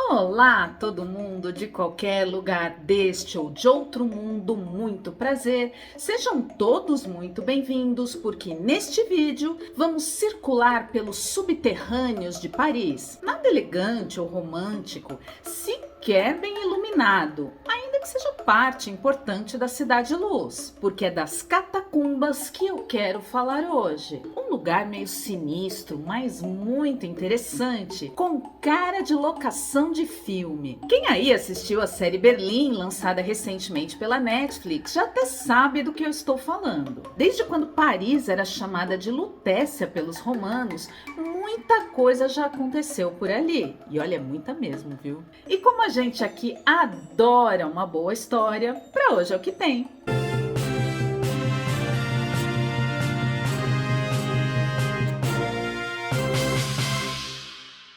Olá, todo mundo de qualquer lugar deste ou de outro mundo, muito prazer. Sejam todos muito bem-vindos, porque neste vídeo vamos circular pelos subterrâneos de Paris. Nada elegante ou romântico, sequer bem iluminado, ainda que seja parte importante da Cidade Luz, porque é das catacumbas que eu quero falar hoje. Um lugar meio sinistro, mas muito interessante, com cara de locação de filme. Quem aí assistiu a série Berlim, lançada recentemente pela Netflix, já até sabe do que eu estou falando. Desde quando Paris era chamada de Lutécia pelos romanos, muita coisa já aconteceu por ali. E olha, muita mesmo, viu? E como a gente aqui adora uma boa história, para hoje é o que tem.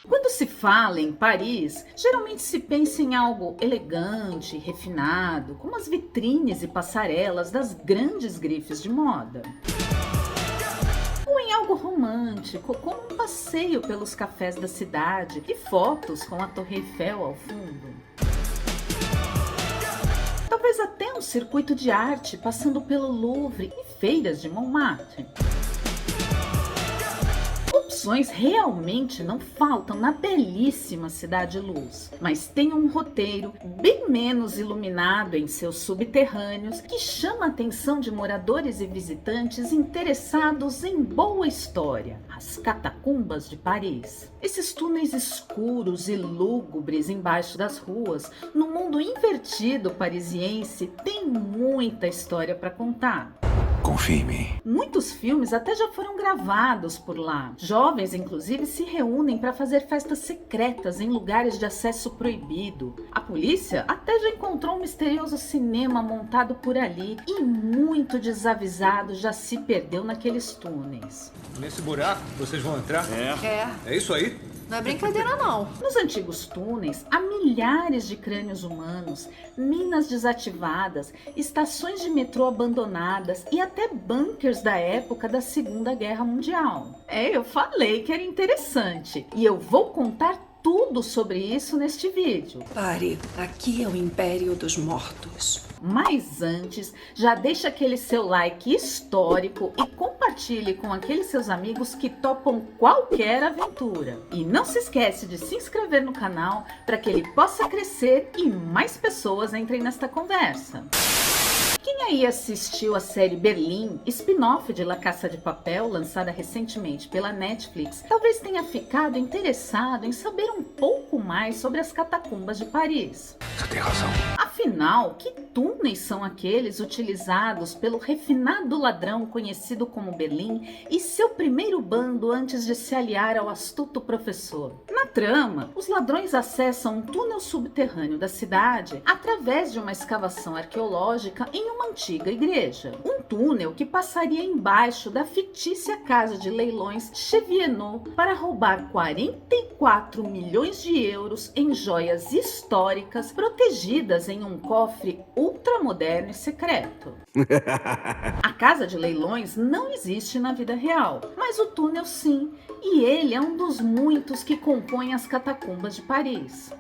Quando se fala em Paris, geralmente se pensa em algo elegante, refinado, como as vitrines e passarelas das grandes grifes de moda. Ou em algo romântico, como um passeio pelos cafés da cidade e fotos com a Torre Eiffel ao fundo. Talvez até um circuito de arte passando pelo Louvre e feiras de Montmartre. Opções realmente não faltam na belíssima Cidade Luz, mas tem um roteiro bem menos iluminado em seus subterrâneos que chama a atenção de moradores e visitantes interessados em boa história: as catacumbas de Paris. Esses túneis escuros e lúgubres embaixo das ruas, no mundo invertido parisiense, tem muita história para contar. Confie em mim. Muitos filmes até já foram gravados por lá. Jovens, inclusive, se reúnem para fazer festas secretas em lugares de acesso proibido. A polícia até já encontrou um misterioso cinema montado por ali e muito desavisado já se perdeu naqueles túneis. Nesse buraco vocês vão entrar? É, É isso aí? não é brincadeira não. Nos antigos túneis, há milhares de crânios humanos, minas desativadas, estações de metrô abandonadas e até bunkers da época da Segunda Guerra Mundial. Eu falei que era interessante e eu vou contar tudo sobre isso neste vídeo. Pare, aqui é o Império dos Mortos. Mas antes, já deixa aquele seu like histórico e compartilhe com aqueles seus amigos que topam qualquer aventura. E não se esquece de se inscrever no canal para que ele possa crescer e mais pessoas entrem nesta conversa. Quem aí assistiu a série Berlim, spin-off de La Casa de Papel, lançada recentemente pela Netflix, talvez tenha ficado interessado em saber um pouco mais sobre as catacumbas de Paris. Você tem razão. Afinal, que túneis são aqueles utilizados pelo refinado ladrão conhecido como Berlim e seu primeiro bando antes de se aliar ao astuto professor? Na trama, os ladrões acessam um túnel subterrâneo da cidade através de uma escavação arqueológica em uma antiga igreja. Um túnel que passaria embaixo da fictícia casa de leilões Chevienot para roubar 44 milhões de euros em joias históricas protegidas em um cofre ultramoderno e secreto. A casa de leilões não existe na vida real, mas o túnel sim, e ele é um dos muitos que compõem as catacumbas de Paris.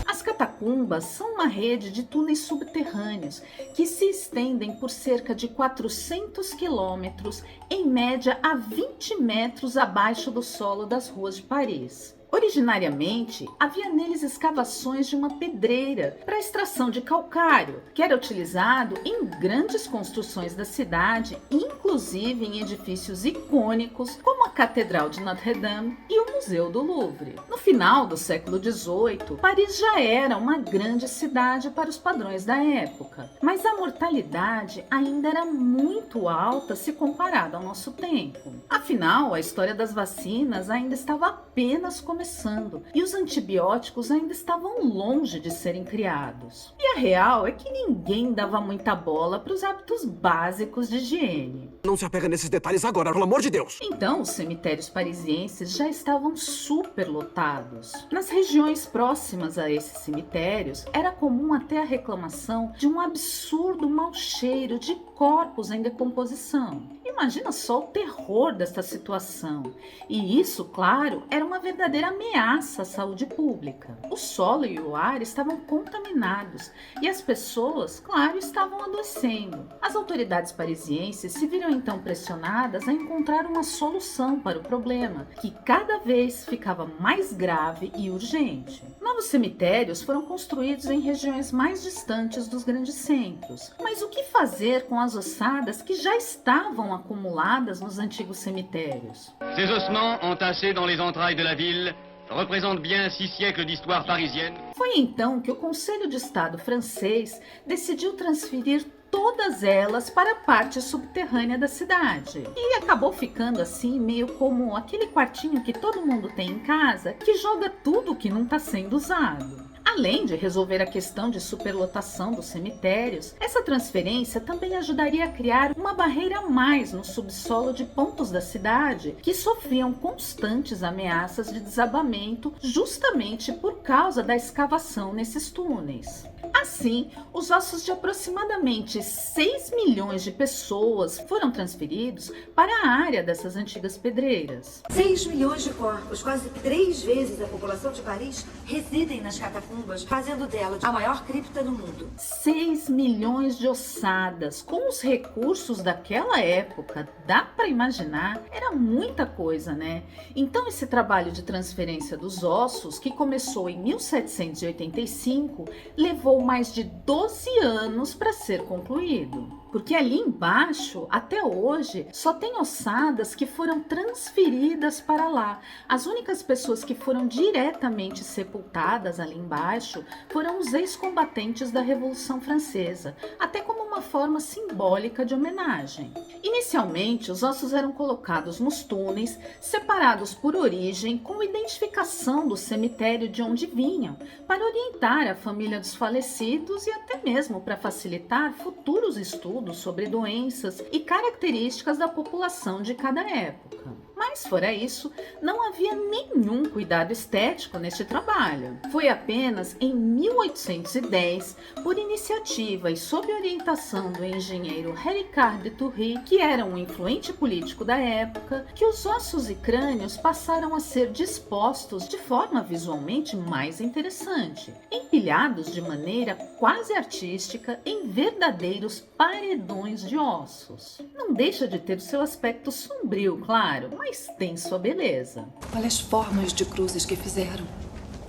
As catacumbas são uma rede de túneis subterrâneos que se estendem por cerca de 400 quilômetros, em média a 20 metros abaixo do solo das ruas de Paris. Originariamente, havia neles escavações de uma pedreira para extração de calcário, que era utilizado em grandes construções da cidade, inclusive em edifícios icônicos como a Catedral de Notre-Dame e o Museu do Louvre. No final do século XVIII, Paris já era uma grande cidade para os padrões da época, mas a mortalidade ainda era muito alta se comparada ao nosso tempo. Afinal, a história das vacinas ainda estava apenas começando. começando e os antibióticos ainda estavam longe de serem criados. E a real é que ninguém dava muita bola para os hábitos básicos de higiene. Não se apega nesses detalhes agora, pelo amor de Deus! Então, os cemitérios parisienses já estavam superlotados. Nas regiões próximas a esses cemitérios, era comum até a reclamação de um absurdo mau cheiro de corpos em decomposição. Imagina só o terror desta situação. E isso, claro, era uma verdadeira ameaça à saúde pública. O solo e o ar estavam contaminados e as pessoas, claro, estavam adoecendo. As autoridades parisienses se viram então pressionadas a encontrar uma solução para o problema, que cada vez ficava mais grave e urgente. Novos cemitérios foram construídos em regiões mais distantes dos grandes centros. Mas o que fazer com as ossadas que já estavam acumuladas nos antigos cemitérios? Ces ossements entassés dans les entrailles de la ville représentent bien 6 siècles d'histoire parisienne. Foi então que o Conselho de Estado francês decidiu transferir todas elas para a parte subterrânea da cidade. E acabou ficando assim, meio como aquele quartinho que todo mundo tem em casa, que joga tudo que não está sendo usado. Além de resolver a questão de superlotação dos cemitérios, essa transferência também ajudaria a criar uma barreira a mais no subsolo de pontos da cidade que sofriam constantes ameaças de desabamento justamente por causa da escavação nesses túneis. Assim, os ossos de aproximadamente 6 milhões de pessoas foram transferidos para a área dessas antigas pedreiras. 6 milhões de corpos, quase 3 vezes a população de Paris, residem nas catacumbas, fazendo dela a maior cripta do mundo. 6 milhões de ossadas, com os recursos daquela época, dá para imaginar, era muita coisa, né? Então esse trabalho de transferência dos ossos, que começou em 1785, levou mais de 12 anos para ser concluído. Porque ali embaixo, até hoje, só tem ossadas que foram transferidas para lá. As únicas pessoas que foram diretamente sepultadas ali embaixo foram os ex-combatentes da Revolução Francesa, até como uma forma simbólica de homenagem. Inicialmente, os ossos eram colocados nos túneis, separados por origem, com identificação do cemitério de onde vinham, para orientar a família dos falecidos e até mesmo para facilitar futuros estudos sobre doenças e características da população de cada época. Mas fora isso, não havia nenhum cuidado estético neste trabalho. Foi apenas em 1810, por iniciativa e sob orientação do engenheiro Ricard de Toury, que era um influente político da época, que os ossos e crânios passaram a ser dispostos de forma visualmente mais interessante, empilhados de maneira quase artística em verdadeiros paredões de ossos. Não deixa de ter o seu aspecto sombrio, claro, mas tem sua beleza. Olha as formas de cruzes que fizeram.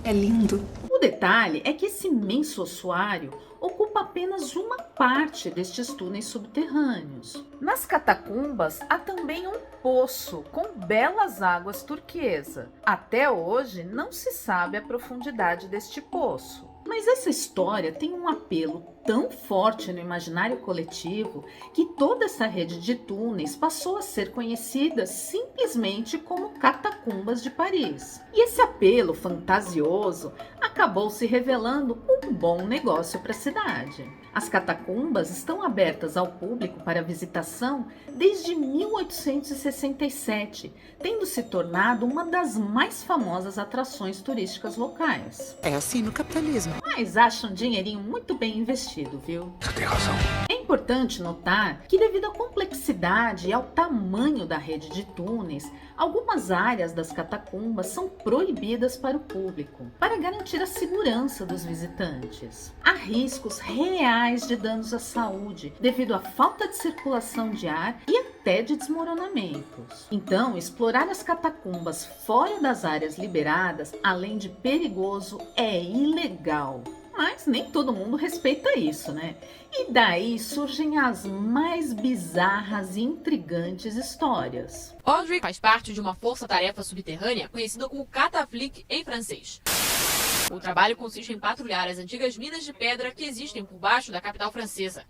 É lindo. O detalhe é que esse imenso ossuário ocupa apenas uma parte destes túneis subterrâneos. Nas catacumbas há também um poço com belas águas turquesa. Até hoje não se sabe a profundidade deste poço. Mas essa história tem um apelo tão forte no imaginário coletivo que toda essa rede de túneis passou a ser conhecida simplesmente como Catacumbas de Paris. E esse apelo fantasioso acabou se revelando um bom negócio para a cidade. As catacumbas estão abertas ao público para visitação desde 1867, tendo se tornado uma das mais famosas atrações turísticas locais. É assim no capitalismo. Mas acha um dinheirinho muito bem investido, viu? Você tem razão. É importante notar que, devido à complexidade e ao tamanho da rede de túneis, algumas áreas das catacumbas são proibidas para o público, para garantir a segurança dos visitantes. Há riscos reais de danos à saúde, devido à falta de circulação de ar e até de desmoronamentos. Então, explorar as catacumbas fora das áreas liberadas, além de perigoso, é ilegal. Mas nem todo mundo respeita isso, né? E daí surgem as mais bizarras e intrigantes histórias. Audrey faz parte de uma força-tarefa subterrânea conhecida como Cataflic em francês. O trabalho consiste em patrulhar as antigas minas de pedra que existem por baixo da capital francesa.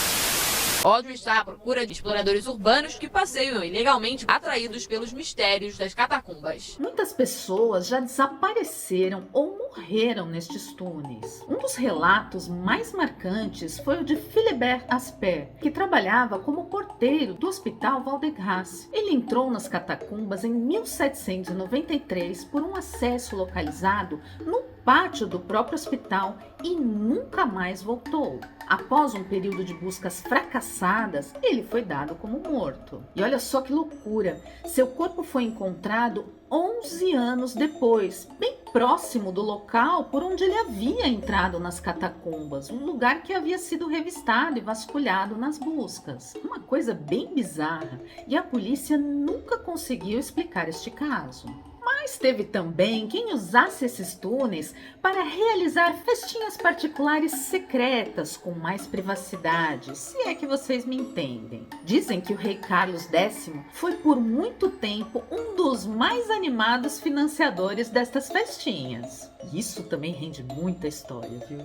Audrey está à procura de exploradores urbanos que passeiam ilegalmente, atraídos pelos mistérios das catacumbas. Muitas pessoas já desapareceram ou morreram nestes túneis. Um dos relatos mais marcantes foi o de Philibert Asper, que trabalhava como porteiro do Hospital Val-de-Grâce. Ele entrou nas catacumbas em 1793 por um acesso localizado no pátio do próprio hospital e nunca mais voltou. Após um período de buscas fracassadas, ele foi dado como morto. E olha só que loucura, seu corpo foi encontrado 11 anos depois, bem próximo do local por onde ele havia entrado nas catacumbas, um lugar que havia sido revistado e vasculhado nas buscas. Uma coisa bem bizarra, e a polícia nunca conseguiu explicar este caso. Mas teve também quem usasse esses túneis para realizar festinhas particulares secretas com mais privacidade, se é que vocês me entendem. Dizem que o rei Carlos X foi por muito tempo um dos mais animados financiadores destas festinhas. Isso também rende muita história, viu?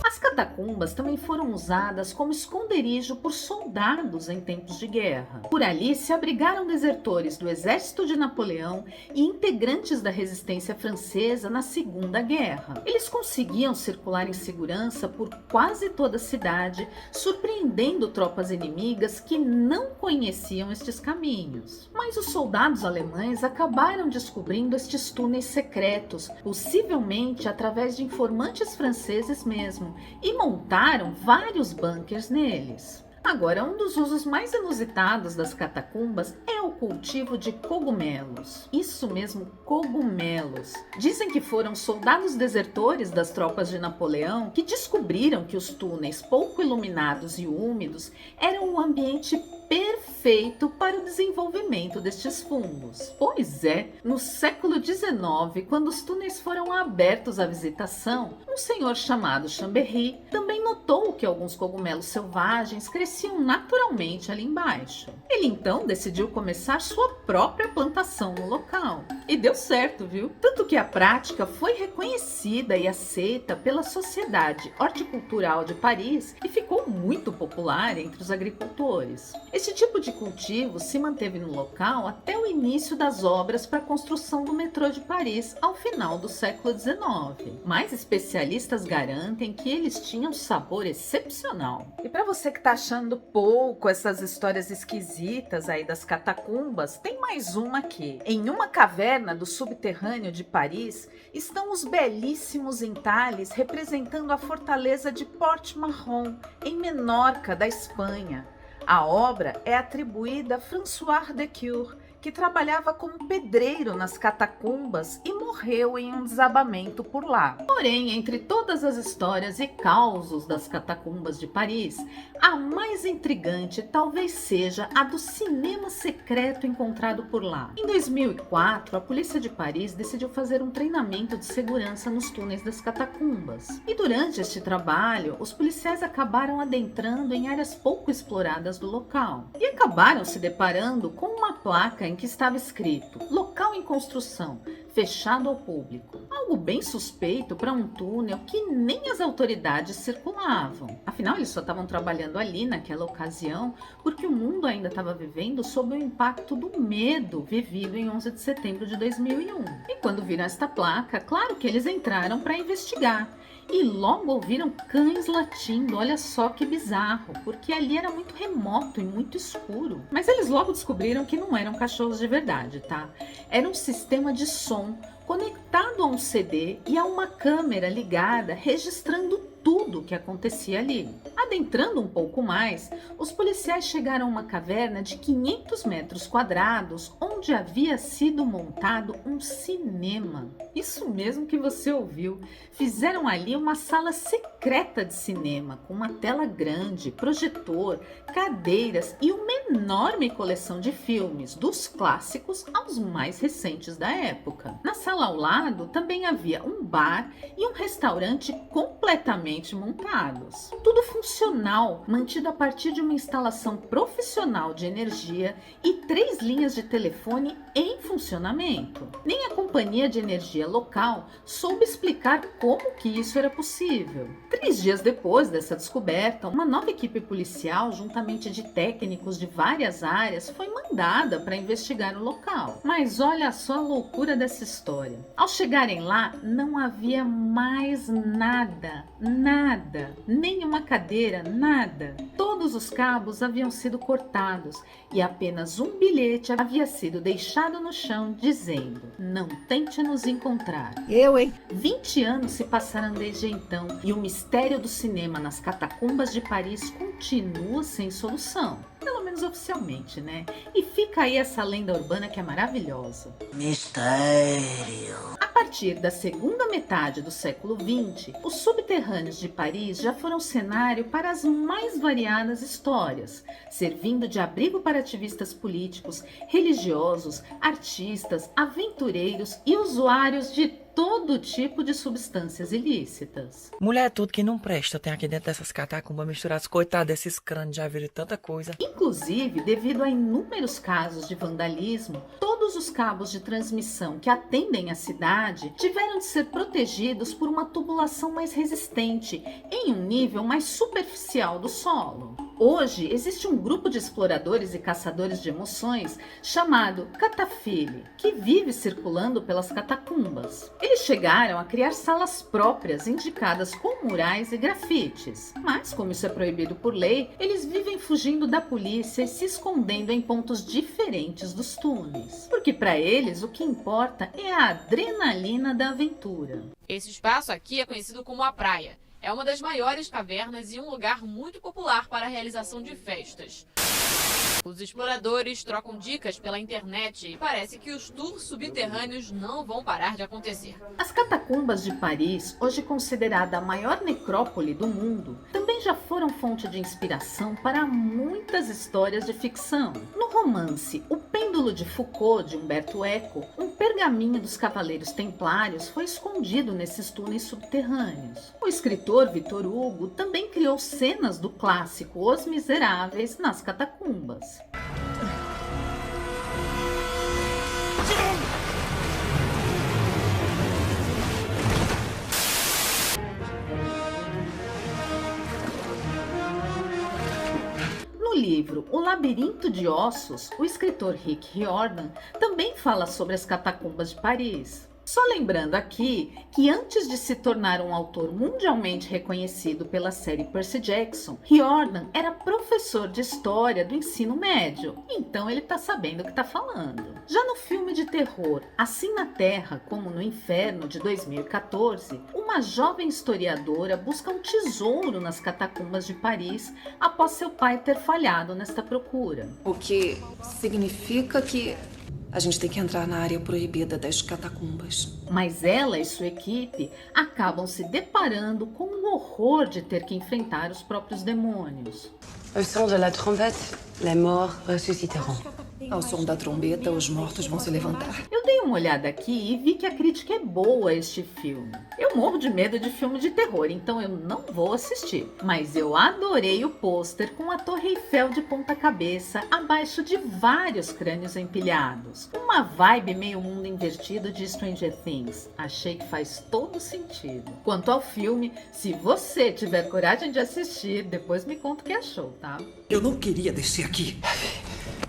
As catacumbas também foram usadas como esconderijo por soldados em tempos de guerra. Por ali se abrigaram desertores do exército de Napoleão e integrantes da resistência francesa na Segunda Guerra. Eles conseguiam circular em segurança por quase toda a cidade, surpreendendo tropas inimigas que não conheciam estes caminhos. Mas os soldados alemães acabaram descobrindo estes túneis secretos, possivelmente através de informantes franceses mesmo, e montaram vários bunkers neles. Agora, um dos usos mais inusitados das catacumbas é o cultivo de cogumelos. Isso mesmo, cogumelos. Dizem que foram soldados desertores das tropas de Napoleão que descobriram que os túneis pouco iluminados e úmidos eram um ambiente perfeito para o desenvolvimento destes fungos. Pois é, no século XIX, quando os túneis foram abertos à visitação, um senhor chamado Chambéry também notou que alguns cogumelos selvagens cresciam naturalmente ali embaixo. Ele então decidiu começar sua própria plantação no local. E deu certo, viu? Tanto que a prática foi reconhecida e aceita pela Sociedade Horticultural de Paris e ficou muito popular entre os agricultores. Este tipo de cultivo se manteve no local até o início das obras para a construção do metrô de Paris ao final do século XIX. Mas especialistas garantem que eles tinham sabor excepcional. E para você que está achando pouco essas histórias esquisitas aí das catacumbas, tem mais uma aqui. Em uma caverna do subterrâneo de Paris estão os belíssimos entalhes representando a fortaleza de Port-Mahon, em Menorca, da Espanha. A obra é atribuída a François de Cure, que trabalhava como pedreiro nas catacumbas e morreu em um desabamento por lá. Porém, entre todas as histórias e causos das catacumbas de Paris, a mais intrigante talvez seja a do cinema secreto encontrado por lá. Em 2004, a polícia de Paris decidiu fazer um treinamento de segurança nos túneis das catacumbas. E durante este trabalho, os policiais acabaram adentrando em áreas pouco exploradas do local. E acabaram se deparando com uma placa em que estava escrito "Local em construção, fechado ao público". Algo bem suspeito para um túnel que nem as autoridades circulavam. Afinal, eles só estavam trabalhando ali naquela ocasião porque o mundo ainda estava vivendo sob o impacto do medo vivido em 11 de setembro de 2001. E quando viram esta placa, claro que eles entraram para investigar. E logo ouviram cães latindo, olha só que bizarro, porque ali era muito remoto e muito escuro. Mas eles logo descobriram que não eram cachorros de verdade, tá? Era um sistema de som conectado a um CD e a uma câmera ligada registrando tudo o que acontecia ali. Adentrando um pouco mais, os policiais chegaram a uma caverna de 500 metros quadrados, onde havia sido montado um cinema. Isso mesmo que você ouviu. Fizeram ali uma sala secreta de cinema, com uma tela grande, projetor, cadeiras e uma enorme coleção de filmes, dos clássicos aos mais recentes da época. Na sala ao lado também havia um bar e um restaurante completamente montados. Tudo funcionava funcional, mantido a partir de uma instalação profissional de energia e 3 linhas de telefone em funcionamento. Nem a companhia de energia local soube explicar como que isso era possível. 3 dias depois dessa descoberta, uma nova equipe policial, juntamente de técnicos de várias áreas, foi mandada para investigar o local. Mas olha só a loucura dessa história. Ao chegarem lá, não havia mais nada, nem uma cadeira, nada. Todos os cabos haviam sido cortados e apenas um bilhete havia sido deixado no chão dizendo: não tente nos encontrar. 20 anos se passaram desde então e o mistério do cinema nas catacumbas de Paris continua sem solução. Pelo menos oficialmente, né? E fica aí essa lenda urbana que é maravilhosa. Mistério. A partir da segunda metade do século XX, os subterrâneos de Paris já foram cenário para as mais variadas histórias, servindo de abrigo para ativistas políticos, religiosos, artistas, aventureiros e usuários de todo tipo de substâncias ilícitas. Mulher, tudo que não presta tem aqui dentro dessas catacumbas misturadas. Coitado desses crânios, já viram tanta coisa. Inclusive, devido a inúmeros casos de vandalismo, todos os cabos de transmissão que atendem a cidade tiveram de ser protegidos por uma tubulação mais resistente, em um nível mais superficial do solo. Hoje, existe um grupo de exploradores e caçadores de emoções chamado Catafile, que vive circulando pelas catacumbas. Eles chegaram a criar salas próprias indicadas com murais e grafites. Mas, como isso é proibido por lei, eles vivem fugindo da polícia e se escondendo em pontos diferentes dos túneis. Porque para eles o que importa é a adrenalina da aventura. Esse espaço aqui é conhecido como a Praia. É uma das maiores cavernas e um lugar muito popular para a realização de festas. Os exploradores trocam dicas pela internet e parece que os tours subterrâneos não vão parar de acontecer. As catacumbas de Paris, hoje considerada a maior necrópole do mundo, também já foram fonte de inspiração para muitas histórias de ficção. No romance O Pêndulo de Foucault, de Umberto Eco, um pergaminho dos Cavaleiros Templários foi escondido nesses túneis subterrâneos. O escritor Victor Hugo também criou cenas do clássico Os Miseráveis nas catacumbas. No livro O Labirinto de Ossos, o escritor Rick Riordan também fala sobre as catacumbas de Paris. Só lembrando aqui que antes de se tornar um autor mundialmente reconhecido pela série Percy Jackson, Riordan era professor de história do ensino médio, então ele tá sabendo o que tá falando. Já no filme de terror Assim na Terra como no Inferno, de 2014, uma jovem historiadora busca um tesouro nas catacumbas de Paris após seu pai ter falhado nesta procura. O que significa que a gente tem que entrar na área proibida das catacumbas. Mas ela e sua equipe acabam se deparando com o horror de ter que enfrentar os próprios demônios. Au son de la trompette, les morts ressusciteront. Ao som da trombeta, os mortos vão se levantar. Eu dei uma olhada aqui e vi que a crítica é boa a este filme. Eu morro de medo de filme de terror, então eu não vou assistir. Mas eu adorei o pôster com a Torre Eiffel de ponta cabeça abaixo de vários crânios empilhados. Uma vibe meio mundo invertido de Stranger Things. Achei que faz todo sentido. Quanto ao filme, se você tiver coragem de assistir, depois me conta o que achou, tá? Eu não queria descer aqui.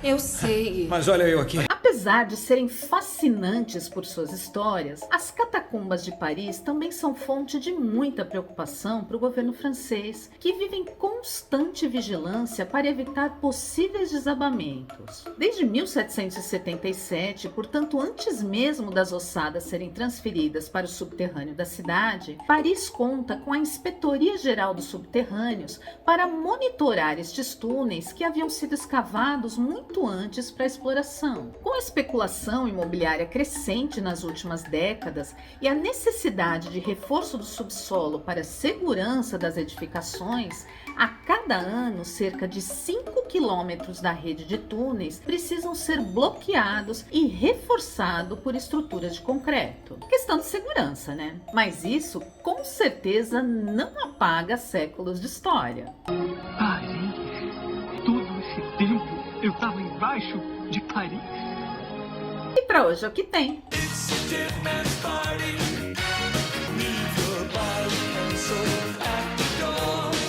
Eu sei. Mas olha eu aqui. Apesar de serem fascinantes por suas histórias, as catacumbas de Paris também são fonte de muita preocupação para o governo francês, que vive em constante vigilância para evitar possíveis desabamentos. Desde 1777, portanto antes mesmo das ossadas serem transferidas para o subterrâneo da cidade, Paris conta com a Inspetoria Geral dos Subterrâneos para monitorar estes túneis que haviam sido escavados muito antes para a exploração. Com a especulação imobiliária crescente nas últimas décadas e a necessidade de reforço do subsolo para a segurança das edificações, a cada ano cerca de 5 quilômetros da rede de túneis precisam ser bloqueados e reforçados por estruturas de concreto. Questão de segurança, né? Mas isso, com certeza, não apaga séculos de história. Paris? Todo esse tempo eu estava embaixo de Paris? E para hoje é o que tem.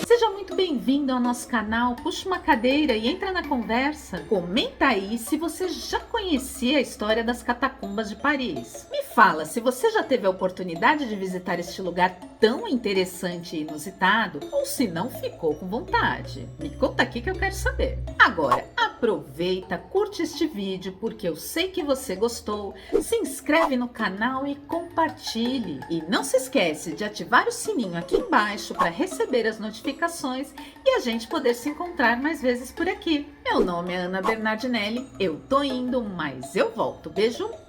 Seja muito bem-vindo ao nosso canal, puxa uma cadeira e entra na conversa. Comenta aí se você já conhecia a história das catacumbas de Paris. Me fala se você já teve a oportunidade de visitar este lugar tão interessante e inusitado, ou se não ficou com vontade. Me conta aqui que eu quero saber. Agora, aproveita, curte este vídeo porque eu sei que você gostou, se inscreve no canal e compartilhe. E não se esquece de ativar o sininho aqui embaixo para receber as notificações e a gente poder se encontrar mais vezes por aqui. Meu nome é Ana Bernardinelli, eu tô indo, mas eu volto. Beijo!